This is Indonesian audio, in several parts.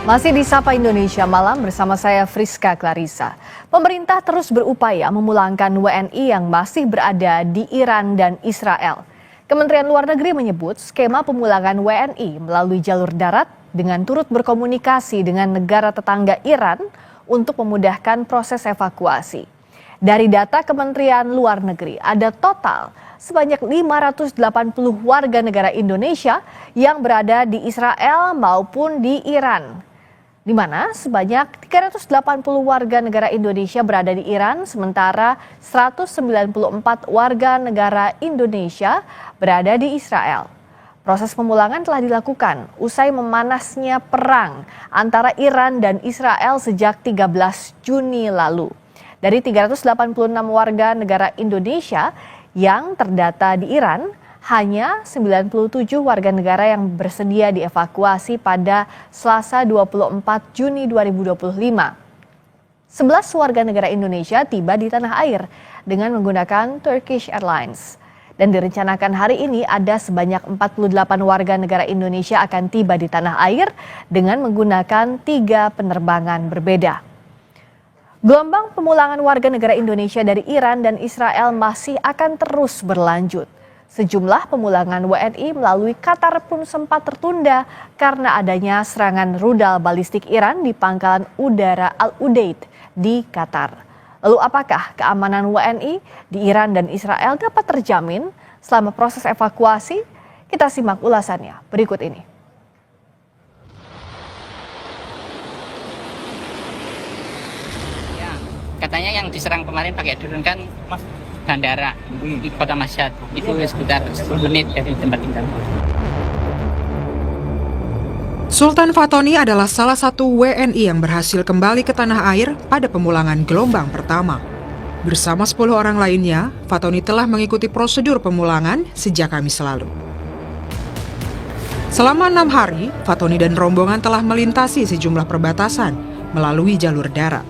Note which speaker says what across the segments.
Speaker 1: Masih di Sapa Indonesia Malam bersama saya Friska Clarissa. Pemerintah terus berupaya memulangkan WNI yang masih berada di Iran dan Israel. Kementerian Luar Negeri menyebut skema pemulangan WNI melalui jalur darat dengan turut berkomunikasi dengan negara tetangga Iran untuk memudahkan proses evakuasi. Dari data Kementerian Luar Negeri, ada total sebanyak 580 warga negara Indonesia yang berada di Israel maupun di Iran, di mana sebanyak 380 warga negara Indonesia berada di Iran, sementara 194 warga negara Indonesia berada di Israel. Proses pemulangan telah dilakukan usai memanasnya perang antara Iran dan Israel sejak 13 Juni lalu. Dari 386 warga negara Indonesia yang terdata di Iran, hanya 97 warga negara yang bersedia dievakuasi pada Selasa 24 Juni 2025. 11 warga negara Indonesia tiba di tanah air dengan menggunakan Turkish Airlines. Dan direncanakan hari ini ada sebanyak 48 warga negara Indonesia akan tiba di tanah air dengan menggunakan 3 penerbangan berbeda. Gelombang pemulangan warga negara Indonesia dari Iran dan Israel masih akan terus berlanjut. Sejumlah pemulangan WNI melalui Qatar pun sempat tertunda karena adanya serangan rudal balistik Iran di pangkalan udara Al Udeid di Qatar. Lalu apakah keamanan WNI di Iran dan Israel dapat terjamin selama proses evakuasi? Kita simak ulasannya berikut ini.
Speaker 2: Katanya yang diserang kemarin pakai drone kan bandara di Kota Masyad, itu sekitar 10 menit dari tempat tinggal.
Speaker 3: Sultan Fatoni adalah salah satu WNI yang berhasil kembali ke tanah air pada pemulangan gelombang pertama. Bersama 10 orang lainnya, Fatoni telah mengikuti prosedur pemulangan sejak Kamis lalu. Selama 6 hari, Fatoni dan rombongan telah melintasi sejumlah perbatasan melalui jalur darat.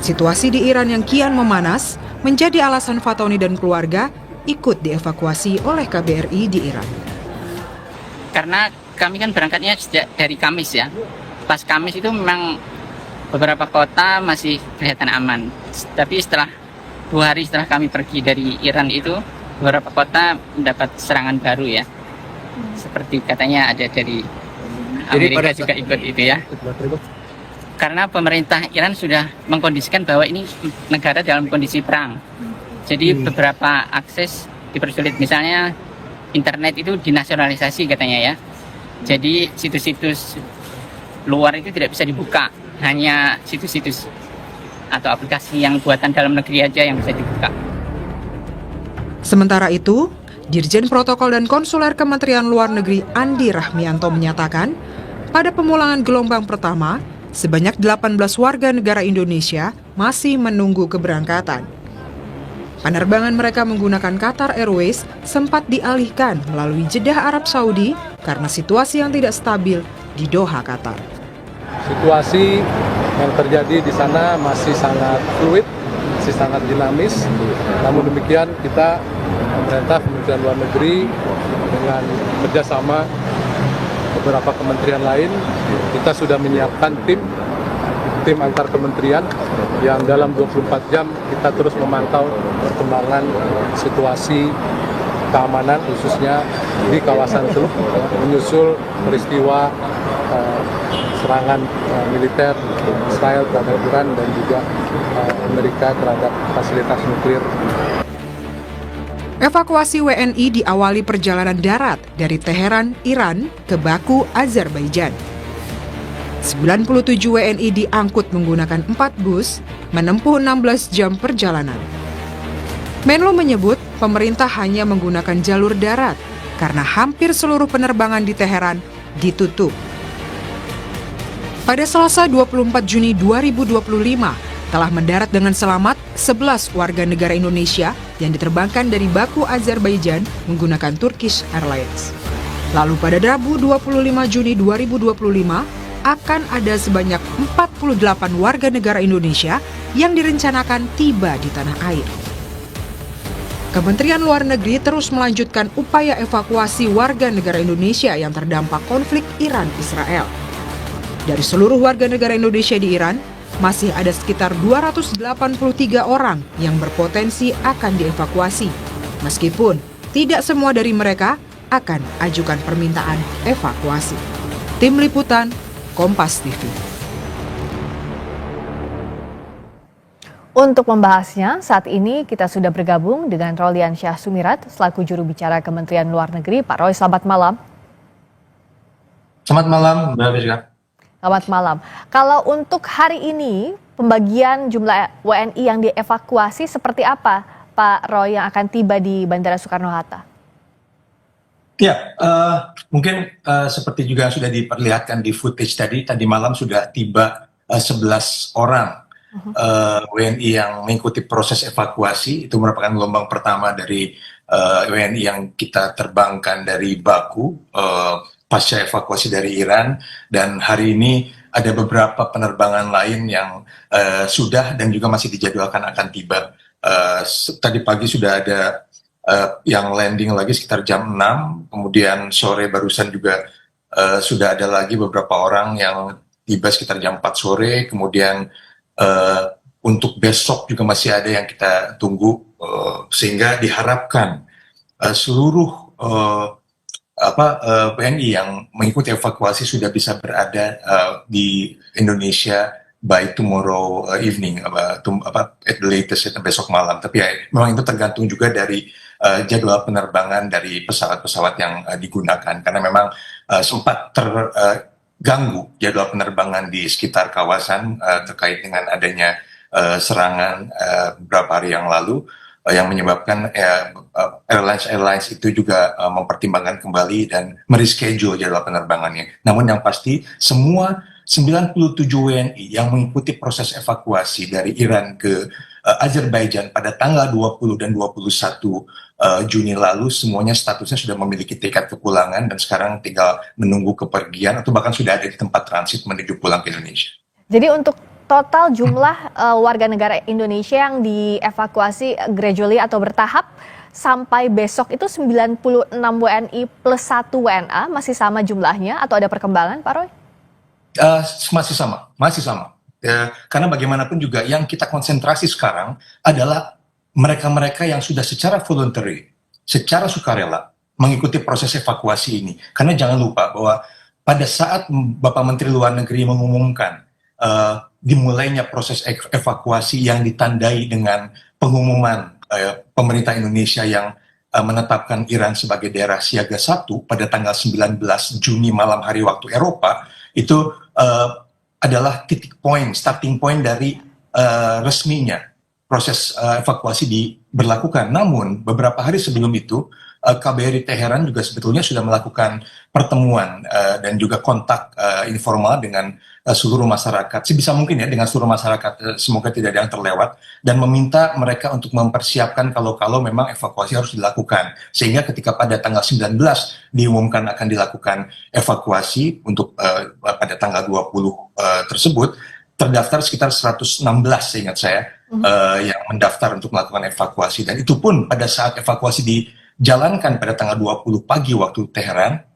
Speaker 3: Situasi di Iran yang kian memanas menjadi alasan Fatoni dan keluarga ikut dievakuasi oleh KBRI di Iran.
Speaker 2: Karena kami kan berangkatnya sejak dari Kamis ya. Pas Kamis itu memang beberapa kota masih kelihatan aman. Tapi setelah 2 hari setelah kami pergi dari Iran itu, beberapa kota mendapat serangan baru ya. Seperti katanya ada dari Amerika juga ikut itu ya. Karena pemerintah Iran sudah mengkondisikan bahwa ini negara dalam kondisi perang. Jadi beberapa akses dipersulit. Misalnya internet itu dinasionalisasi katanya ya. Jadi situs-situs luar itu tidak bisa dibuka. Hanya situs-situs atau aplikasi yang buatan dalam negeri aja yang bisa dibuka.
Speaker 3: Sementara itu, Dirjen Protokol dan Konsuler Kementerian Luar Negeri Andi Rahmianto menyatakan, pada pemulangan gelombang pertama, sebanyak 18 warga negara Indonesia masih menunggu keberangkatan. Penerbangan mereka menggunakan Qatar Airways sempat dialihkan melalui Jeddah Arab Saudi karena situasi yang tidak stabil di Doha, Qatar.
Speaker 4: Situasi yang terjadi di sana masih sangat fluid, masih sangat dinamis. Namun demikian kita, pemerintah, Kementerian Luar Negeri dengan kerjasama beberapa kementerian lain, kita sudah menyiapkan tim antar kementerian yang dalam 24 jam kita terus memantau perkembangan situasi keamanan khususnya di kawasan Teluk menyusul peristiwa serangan militer Israel terhadap Iran dan juga Amerika terhadap fasilitas nuklir.
Speaker 3: Evakuasi WNI diawali perjalanan darat dari Teheran, Iran ke Baku, Azerbaijan. 97 WNI diangkut menggunakan 4 bus, menempuh 16 jam perjalanan. Menlu menyebut pemerintah hanya menggunakan jalur darat karena hampir seluruh penerbangan di Teheran ditutup. Pada Selasa 24 Juni 2025, telah mendarat dengan selamat 11 warga negara Indonesia yang diterbangkan dari Baku, Azerbaijan menggunakan Turkish Airlines. Lalu pada Rabu 25 Juni 2025 akan ada sebanyak 48 warga negara Indonesia yang direncanakan tiba di tanah air. Kementerian Luar Negeri terus melanjutkan upaya evakuasi warga negara Indonesia yang terdampak konflik Iran-Israel. Dari seluruh warga negara Indonesia di Iran, masih ada sekitar 283 orang yang berpotensi akan dievakuasi. Meskipun tidak semua dari mereka akan ajukan permintaan evakuasi. Tim Liputan, Kompas TV.
Speaker 1: Untuk membahasnya, saat ini kita sudah bergabung dengan Rolian Syah Sumirat selaku juru bicara Kementerian Luar Negeri. Pak Roy, selamat malam.
Speaker 5: Selamat malam, Mbak Rizka.
Speaker 1: Selamat malam. Kalau untuk hari ini, pembagian jumlah WNI yang dievakuasi seperti apa, Pak Roy, yang akan tiba di Bandara Soekarno-Hatta?
Speaker 5: Ya, mungkin seperti juga yang sudah diperlihatkan di footage tadi malam sudah tiba 11 orang WNI yang mengikuti proses evakuasi. Itu merupakan gelombang pertama dari WNI yang kita terbangkan dari Baku pasca evakuasi dari Iran, dan hari ini ada beberapa penerbangan lain yang sudah dan juga masih dijadwalkan akan tiba. Tadi pagi sudah ada yang landing lagi sekitar jam 6, kemudian sore barusan juga sudah ada lagi beberapa orang yang tiba sekitar jam 4 sore, kemudian untuk besok juga masih ada yang kita tunggu, sehingga diharapkan seluruh WNI yang mengikuti evakuasi sudah bisa berada di Indonesia by tomorrow evening, at the latest besok malam. Tapi ya, memang itu tergantung juga dari jadwal penerbangan dari pesawat-pesawat yang digunakan, karena memang sempat terganggu jadwal penerbangan di sekitar kawasan terkait dengan adanya serangan beberapa hari yang lalu, yang menyebabkan airlines itu juga mempertimbangkan kembali dan mereschedule jadwal penerbangannya. Namun yang pasti semua 97 WNI yang mengikuti proses evakuasi dari Iran ke Azerbaijan pada tanggal 20 dan 21 Juni lalu, semuanya statusnya sudah memiliki tiket kepulangan dan sekarang tinggal menunggu kepergian atau bahkan sudah ada di tempat transit menuju pulang ke Indonesia.
Speaker 1: Jadi untuk total jumlah warga negara Indonesia yang dievakuasi gradually atau bertahap sampai besok itu 96 WNI plus 1 WNA, masih sama jumlahnya atau ada perkembangan, Pak Roy?
Speaker 5: Masih sama. Karena bagaimanapun juga yang kita konsentrasi sekarang adalah mereka-mereka yang sudah secara voluntary, secara sukarela mengikuti proses evakuasi ini. Karena jangan lupa bahwa pada saat Bapak Menteri Luar Negeri mengumumkan dimulainya proses evakuasi yang ditandai dengan pengumuman pemerintah Indonesia yang menetapkan Iran sebagai daerah siaga 1 pada tanggal 19 Juni malam hari waktu Eropa, itu adalah titik poin, starting point dari resminya proses evakuasi diberlakukan. Namun beberapa hari sebelum itu KBRI Teheran juga sebetulnya sudah melakukan pertemuan dan juga kontak informal dengan seluruh masyarakat, sebisa mungkin ya dengan seluruh masyarakat, semoga tidak ada yang terlewat, dan meminta mereka untuk mempersiapkan kalau memang evakuasi harus dilakukan, sehingga ketika pada tanggal 19 diumumkan akan dilakukan evakuasi untuk pada tanggal 20 tersebut, terdaftar sekitar 116 seingat saya yang mendaftar untuk melakukan evakuasi, dan itu pun pada saat evakuasi dijalankan pada tanggal 20 pagi waktu Teheran,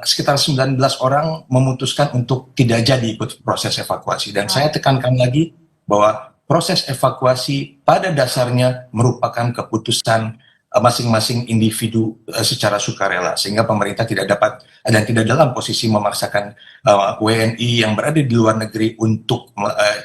Speaker 5: sekitar 19 orang memutuskan untuk tidak jadi ikut proses evakuasi. Dan saya tekankan lagi bahwa proses evakuasi pada dasarnya merupakan keputusan masing-masing individu secara sukarela, sehingga pemerintah tidak dapat dan tidak dalam posisi memaksakan WNI yang berada di luar negeri untuk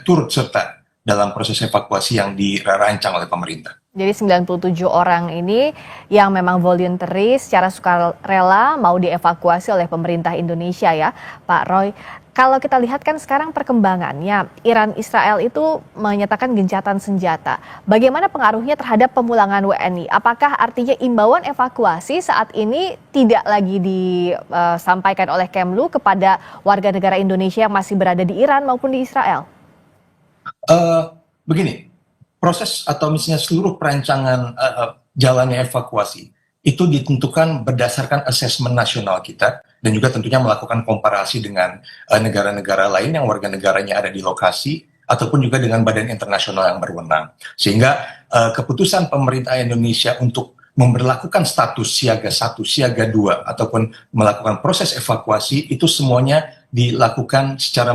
Speaker 5: turut serta dalam proses evakuasi yang dirancang oleh pemerintah.
Speaker 1: Jadi 97 orang ini yang memang voluntary secara sukarela mau dievakuasi oleh pemerintah Indonesia ya, Pak Roy. Kalau kita lihat kan sekarang perkembangannya, Iran Israel itu menyatakan gencatan senjata. Bagaimana pengaruhnya terhadap pemulangan WNI? Apakah artinya imbauan evakuasi saat ini tidak lagi disampaikan oleh Kemlu kepada warga negara Indonesia yang masih berada di Iran maupun di Israel?
Speaker 5: Begini, proses atau misalnya seluruh perancangan jalannya evakuasi itu ditentukan berdasarkan asesmen nasional kita dan juga tentunya melakukan komparasi dengan negara-negara lain yang warga negaranya ada di lokasi ataupun juga dengan badan internasional yang berwenang. Sehingga keputusan pemerintah Indonesia untuk memberlakukan status siaga 1, siaga 2, ataupun melakukan proses evakuasi itu semuanya dilakukan secara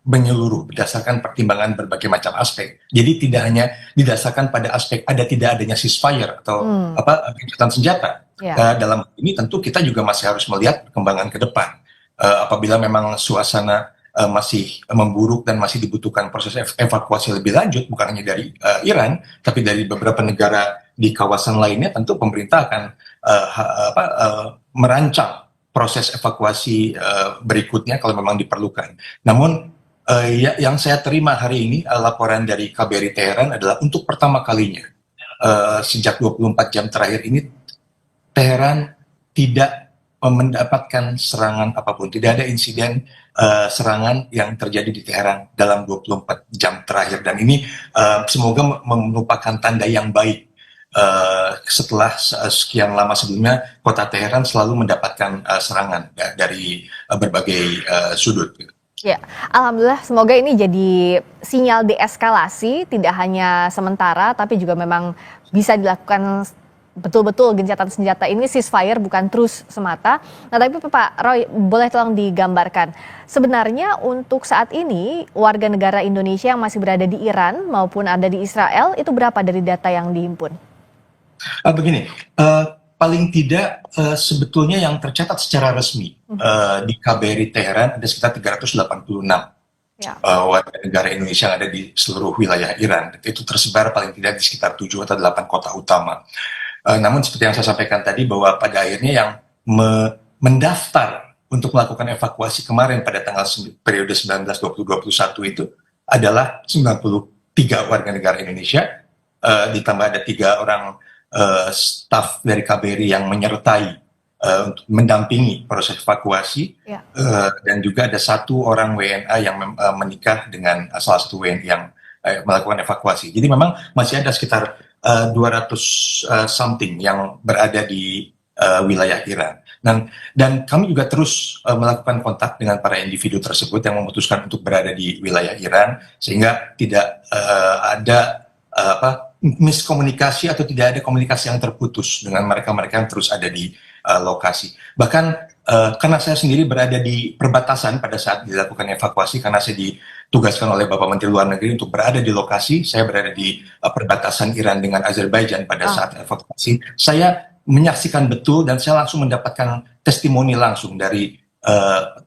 Speaker 5: menyeluruh berdasarkan pertimbangan berbagai macam aspek. Jadi tidak hanya didasarkan pada aspek tidak adanya ceasefire atau gencatan senjata. Dalam hal ini tentu kita juga masih harus melihat perkembangan ke depan. Apabila memang suasana masih memburuk dan masih dibutuhkan proses evakuasi lebih lanjut, bukan hanya dari Iran, tapi dari beberapa negara di kawasan lainnya, tentu pemerintah akan merancang proses evakuasi berikutnya kalau memang diperlukan. Namun yang saya terima hari ini laporan dari KBRI Teheran adalah untuk pertama kalinya sejak 24 jam terakhir ini Teheran tidak mendapatkan serangan apapun. Tidak ada insiden serangan yang terjadi di Teheran dalam 24 jam terakhir. Dan ini semoga merupakan tanda yang baik setelah sekian lama sebelumnya kota Teheran selalu mendapatkan serangan dari berbagai sudut.
Speaker 1: Ya, alhamdulillah semoga ini jadi sinyal deeskalasi, tidak hanya sementara tapi juga memang bisa dilakukan betul-betul gencatan senjata ini ceasefire bukan terus semata. Nah, tapi Pak Roy, boleh tolong digambarkan sebenarnya untuk saat ini warga negara Indonesia yang masih berada di Iran maupun ada di Israel itu berapa dari data yang dihimpun?
Speaker 5: Begini, paling tidak sebetulnya yang tercatat secara resmi di KBRI Teheran ada sekitar 386 warga negara Indonesia yang ada di seluruh wilayah Iran. Itu tersebar paling tidak di sekitar 7 atau 8 kota utama. Namun seperti yang saya sampaikan tadi bahwa pada akhirnya yang mendaftar untuk melakukan evakuasi kemarin pada tanggal periode 19-20-21 itu adalah 93 warga negara Indonesia, ditambah ada 3 orang staf dari KBRI yang menyertai untuk mendampingi proses evakuasi, dan juga ada 1 orang WNA yang menikah dengan salah satu WNI yang melakukan evakuasi. Jadi memang masih ada sekitar 200 something yang berada di wilayah Iran. Dan kami juga terus melakukan kontak dengan para individu tersebut yang memutuskan untuk berada di wilayah Iran, sehingga tidak ada miskomunikasi atau tidak ada komunikasi yang terputus dengan mereka-mereka yang terus ada di lokasi. Bahkan karena saya sendiri berada di perbatasan pada saat dilakukan evakuasi, karena saya ditugaskan oleh Bapak Menteri Luar Negeri untuk berada di lokasi, saya berada di perbatasan Iran dengan Azerbaijan pada saat evakuasi. Saya menyaksikan betul dan saya langsung mendapatkan testimoni langsung dari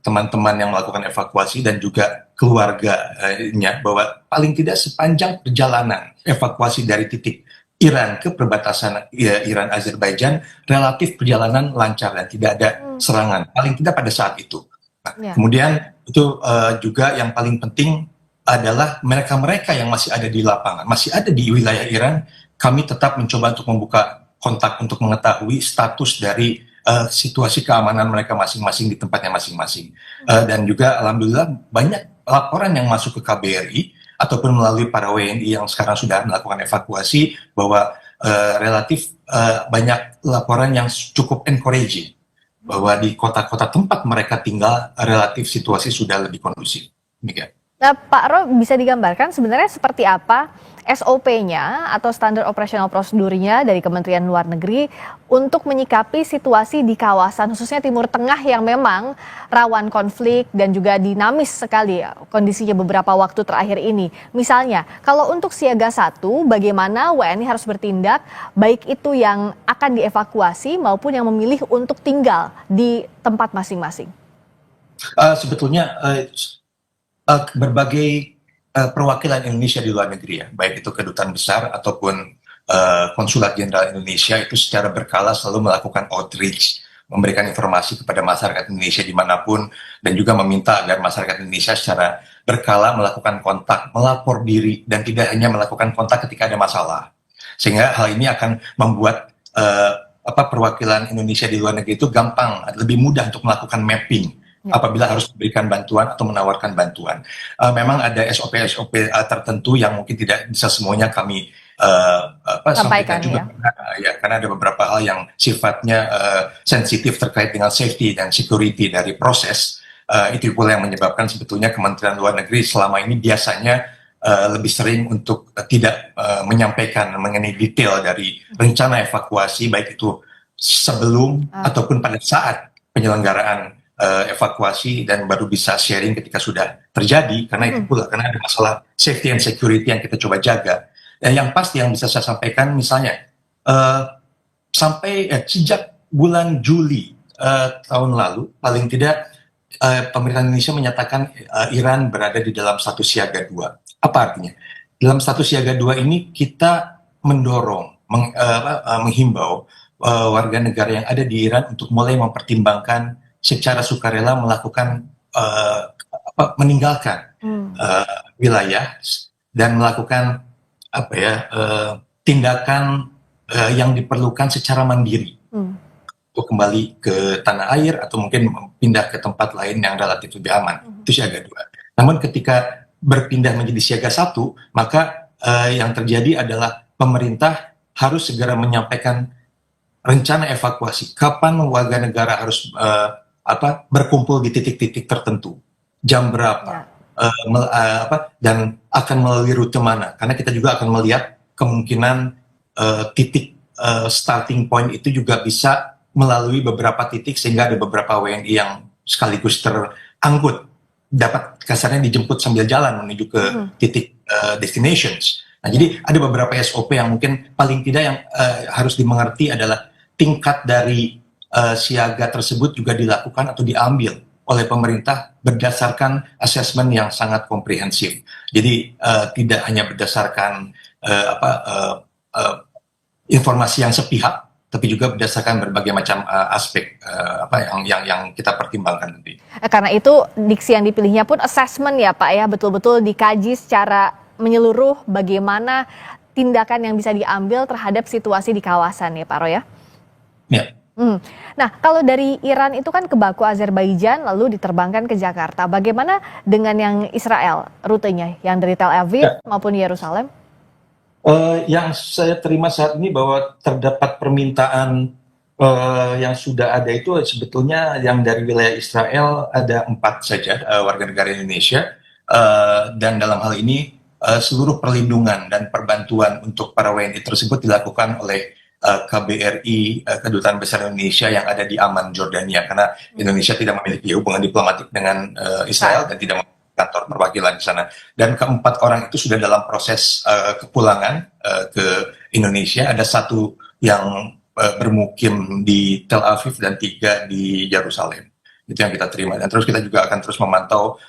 Speaker 5: teman-teman yang melakukan evakuasi dan juga keluarganya bahwa paling tidak sepanjang perjalanan evakuasi dari titik Iran ke perbatasan Iran Azerbaijan relatif perjalanan lancar dan tidak ada serangan, paling tidak pada saat itu. Nah, kemudian itu juga yang paling penting adalah mereka-mereka yang masih ada di lapangan, masih ada di wilayah Iran, kami tetap mencoba untuk membuka kontak untuk mengetahui status dari situasi keamanan mereka masing-masing di tempatnya masing-masing. Dan juga alhamdulillah banyak laporan yang masuk ke KBRI ataupun melalui para WNI yang sekarang sudah melakukan evakuasi bahwa relatif banyak laporan yang cukup encouraging bahwa di kota-kota tempat mereka tinggal relatif situasi sudah lebih kondusif. Demikian.
Speaker 1: Nah, Pak Ro, bisa digambarkan sebenarnya seperti apa SOP-nya atau standar operasional prosedurnya dari Kementerian Luar Negeri untuk menyikapi situasi di kawasan khususnya Timur Tengah yang memang rawan konflik dan juga dinamis sekali kondisinya beberapa waktu terakhir ini. Misalnya, kalau untuk siaga 1, bagaimana WNI harus bertindak baik itu yang akan dievakuasi maupun yang memilih untuk tinggal di tempat masing-masing?
Speaker 5: Sebetulnya berbagai perwakilan Indonesia di luar negeri ya, baik itu kedutaan besar ataupun konsulat jenderal Indonesia itu secara berkala selalu melakukan outreach, memberikan informasi kepada masyarakat Indonesia dimanapun, dan juga meminta agar masyarakat Indonesia secara berkala melakukan kontak, melapor diri, dan tidak hanya melakukan kontak ketika ada masalah. Sehingga hal ini akan membuat perwakilan Indonesia di luar negeri itu gampang, lebih mudah untuk melakukan mapping apabila harus memberikan bantuan atau menawarkan bantuan. Memang ada SOP tertentu yang mungkin tidak bisa semuanya kami sampaikan juga, karena ada beberapa hal yang sifatnya sensitif terkait dengan safety dan security dari proses. Itu pula yang menyebabkan sebetulnya Kementerian Luar Negeri selama ini biasanya lebih sering untuk tidak menyampaikan mengenai detail dari rencana evakuasi, baik itu sebelum ataupun pada saat penyelenggaraan evakuasi, dan baru bisa sharing ketika sudah terjadi, karena itu pula, karena ada masalah safety and security yang kita coba jaga. Dan yang pasti yang bisa saya sampaikan, misalnya sampai sejak bulan Juli tahun lalu, paling tidak pemerintah Indonesia menyatakan Iran berada di dalam status siaga 2. Apa artinya? Dalam status siaga 2 ini kita mendorong, menghimbau warga negara yang ada di Iran untuk mulai mempertimbangkan secara sukarela melakukan meninggalkan wilayah dan melakukan tindakan yang diperlukan secara mandiri untuk kembali ke tanah air atau mungkin pindah ke tempat lain yang relatif lebih aman. Itu siaga 2. Namun ketika berpindah menjadi siaga 1, maka yang terjadi adalah pemerintah harus segera menyampaikan rencana evakuasi. Kapan warga negara harus berkumpul di titik-titik tertentu, jam berapa, dan akan melalui rute mana. Karena kita juga akan melihat kemungkinan titik starting point itu juga bisa melalui beberapa titik, sehingga ada beberapa WNI yang sekaligus terangkut, dapat kasarnya dijemput sambil jalan menuju ke titik destinations. Nah, jadi ada beberapa SOP yang mungkin paling tidak yang harus dimengerti adalah tingkat dari siaga tersebut juga dilakukan atau diambil oleh pemerintah berdasarkan asesmen yang sangat komprehensif. Jadi tidak hanya berdasarkan informasi yang sepihak, tapi juga berdasarkan berbagai macam aspek yang kita pertimbangkan nanti.
Speaker 1: Karena itu diksi yang dipilihnya pun assessment ya Pak ya, betul-betul dikaji secara menyeluruh bagaimana tindakan yang bisa diambil terhadap situasi di kawasan ya Pak Roy ya?
Speaker 5: Ya.
Speaker 1: Nah, kalau dari Iran itu kan ke Baku, Azerbaijan, lalu diterbangkan ke Jakarta. Bagaimana dengan yang Israel rutenya, yang dari Tel Aviv maupun Yerusalem?
Speaker 5: Yang saya terima saat ini bahwa terdapat permintaan yang sudah ada itu sebetulnya yang dari wilayah Israel ada 4 saja warga negara Indonesia, dan dalam hal ini seluruh perlindungan dan perbantuan untuk para WNI tersebut dilakukan oleh KBRI, Kedutaan Besar Indonesia yang ada di Amman, Jordania, karena Indonesia tidak memiliki hubungan diplomatik dengan Israel dan tidak memiliki kantor perwakilan di sana. Dan ke-4 orang itu sudah dalam proses kepulangan ke Indonesia. Ada 1 yang bermukim di Tel Aviv dan 3 di Yerusalem. Itu yang kita terima. Dan terus kita juga akan terus memantau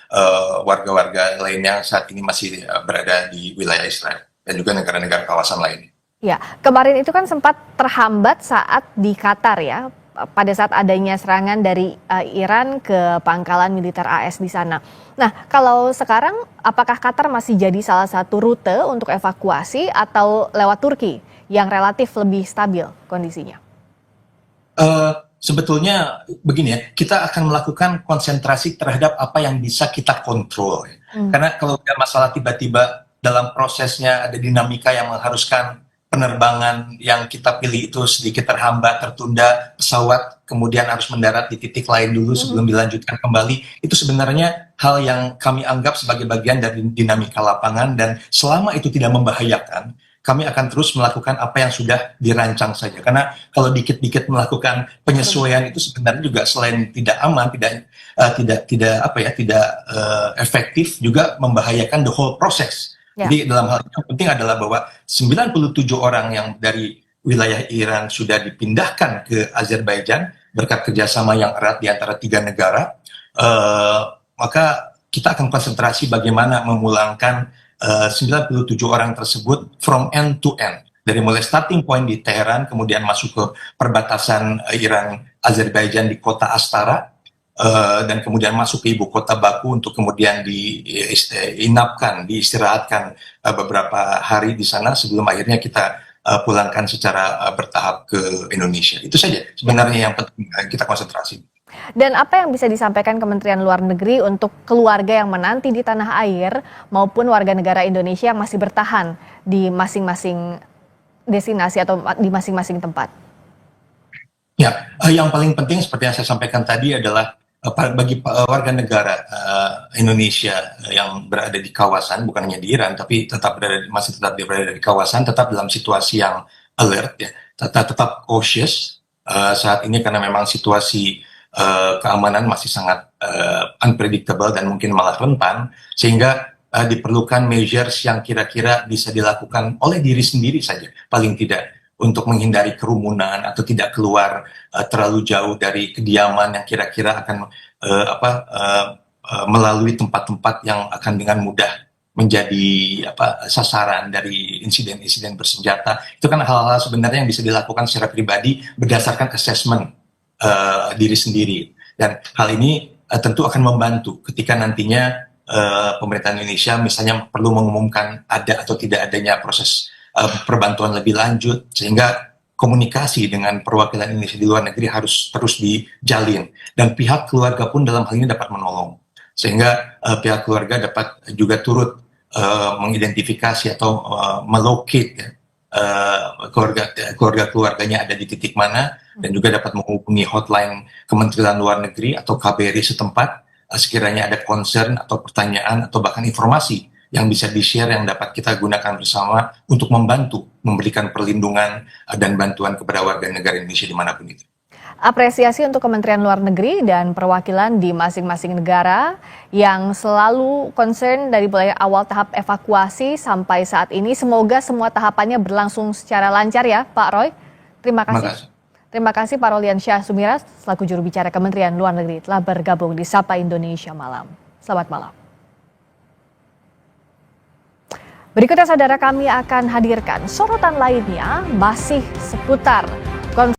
Speaker 5: warga-warga lainnya saat ini masih berada di wilayah Israel dan juga negara-negara kawasan lainnya.
Speaker 1: Ya, kemarin itu kan sempat terhambat saat di Qatar ya, pada saat adanya serangan dari Iran ke pangkalan militer AS di sana. Nah, kalau sekarang apakah Qatar masih jadi salah satu rute untuk evakuasi atau lewat Turki yang relatif lebih stabil kondisinya?
Speaker 5: Sebetulnya begini ya, kita akan melakukan konsentrasi terhadap apa yang bisa kita kontrol. Karena kalau ada masalah tiba-tiba dalam prosesnya ada dinamika yang mengharuskan penerbangan yang kita pilih itu sedikit terhambat, tertunda, pesawat kemudian harus mendarat di titik lain dulu sebelum dilanjutkan kembali. Itu sebenarnya hal yang kami anggap sebagai bagian dari dinamika lapangan, dan selama itu tidak membahayakan, kami akan terus melakukan apa yang sudah dirancang saja. Karena kalau dikit-dikit melakukan penyesuaian itu sebenarnya juga selain tidak aman, tidak efektif, juga membahayakan the whole process. Jadi dalam hal ini yang penting adalah bahwa 97 orang yang dari wilayah Iran sudah dipindahkan ke Azerbaijan berkat kerjasama yang erat di antara 3 negara. Maka kita akan konsentrasi bagaimana memulangkan 97 orang tersebut from end to end. Dari mulai starting point di Teheran, kemudian masuk ke perbatasan Iran Azerbaijan di kota Astara, dan kemudian masuk ke ibu kota Baku untuk kemudian diistirahatkan beberapa hari di sana sebelum akhirnya kita pulangkan secara bertahap ke Indonesia. Itu saja sebenarnya yang penting kita konsentrasi.
Speaker 1: Dan apa yang bisa disampaikan Kementerian Luar Negeri untuk keluarga yang menanti di tanah air maupun warga negara Indonesia yang masih bertahan di masing-masing destinasi atau di masing-masing tempat?
Speaker 5: Ya, yang paling penting seperti yang saya sampaikan tadi adalah warga negara Indonesia yang berada di kawasan, bukan hanya di Iran, tapi masih tetap berada di kawasan, tetap dalam situasi yang alert, ya, tetap cautious saat ini karena memang situasi keamanan masih sangat unpredictable dan mungkin malah rentan, sehingga diperlukan measures yang kira-kira bisa dilakukan oleh diri sendiri saja, paling tidak, untuk menghindari kerumunan atau tidak keluar terlalu jauh dari kediaman yang kira-kira akan melalui tempat-tempat yang akan dengan mudah menjadi sasaran dari insiden-insiden bersenjata. Itu kan hal-hal sebenarnya yang bisa dilakukan secara pribadi berdasarkan assessment diri sendiri. Dan hal ini tentu akan membantu ketika nantinya pemerintah Indonesia misalnya perlu mengumumkan ada atau tidak adanya proses perbantuan lebih lanjut, sehingga komunikasi dengan perwakilan Indonesia di luar negeri harus terus dijalin, dan pihak keluarga pun dalam hal ini dapat menolong, sehingga pihak keluarga dapat juga turut mengidentifikasi atau melocate keluarganya ada di titik mana, dan juga dapat menghubungi hotline Kementerian Luar Negeri atau KBRI setempat sekiranya ada concern atau pertanyaan atau bahkan informasi yang bisa di-share yang dapat kita gunakan bersama untuk membantu memberikan perlindungan dan bantuan kepada warga negara Indonesia dimanapun itu.
Speaker 1: Apresiasi untuk Kementerian Luar Negeri dan perwakilan di masing-masing negara yang selalu concern dari mulai awal tahap evakuasi sampai saat ini. Semoga semua tahapannya berlangsung secara lancar ya Pak Roy. Terima kasih. Terima kasih Pak Rolian Syah Sumirat selaku juru bicara Kementerian Luar Negeri telah bergabung di Sapa Indonesia Malam. Selamat malam. Berikutnya saudara, kami akan hadirkan sorotan lainnya masih seputar